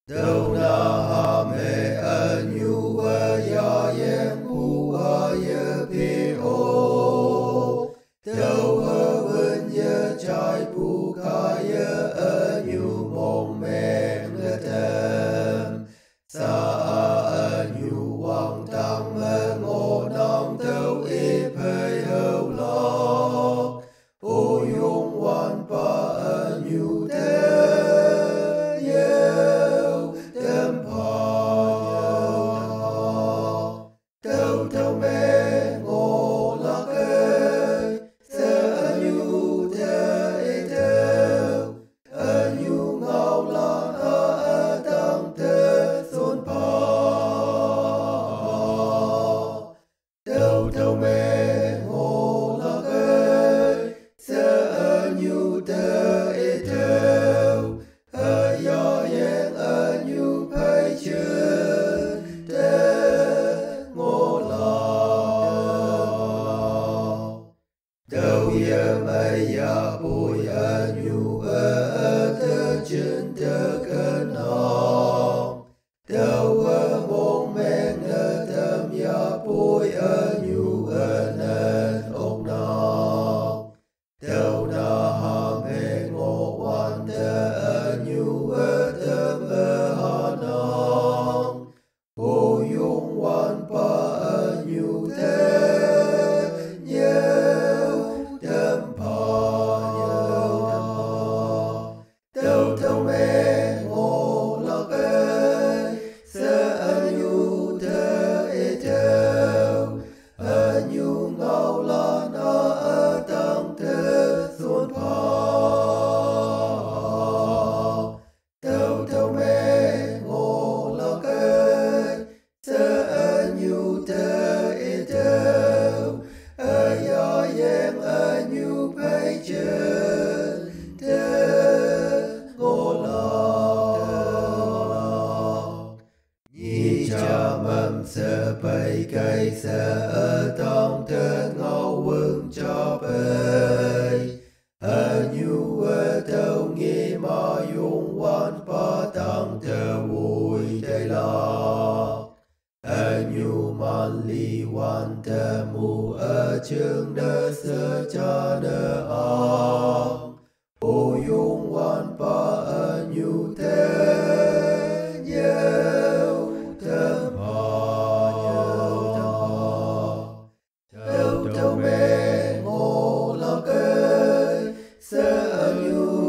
đâu na ha me anyu ya yen pu ye pi o đâu vân ye chai pu ka ye anyu mong men le tem sa anyu wang tang me ngo nam đâu e pe ho lo o yong wan pa anyu te đâu ye mai ya bôi anyu te chân te cần nong đâu mong men tâm ya bôi anyu nên ông nong đâu na ha me ngô wan te anyu tâm ha nong o yung wan pa anyu te đâu me ngô lạc se anyu te đâu anyu ngao la na tang te xuân pa đâu me ngô lạc se anyu te đâu ya yen anyu pai chen te sẽ bay cây sẽ tông te ngao vương cho bay anyu tao nghi mà yung wan pa tang te vui te la anyu man li wan te mu chương de se cha de ang o yung wan pa anyu te đâu me ngô lạc se anyu